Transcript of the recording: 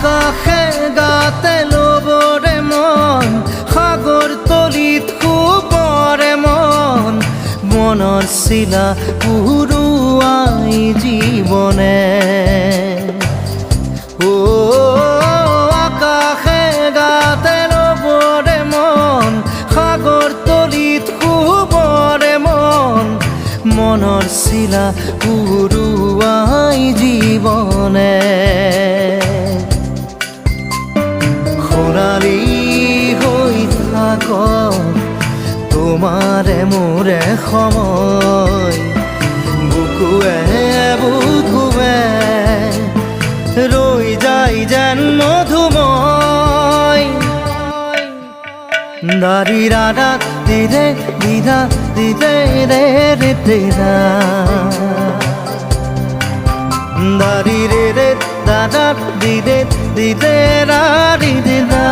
আকাশে গাতে ল'বৰে মন সাগৰ তলিত শুবৰে মন মনৰ চিলা উৰুৱাই জীৱনে আকাশে গাতে ল'বৰে মন সাগৰ তলিত শুবৰে মন মনৰ চিলা উৰুৱাই জীৱনে খৰালি হৈ থাক তোমাৰে মোৰে সময় বুকুৱে বুকুৱে ৰৈ যায় যেন মধুময় দাৰি ৰাধা দিদে দিদা দিদে ৰে ৰে দিদা দাৰি ৰে ৰে দাদা দিদে দিদে ৰা দিদা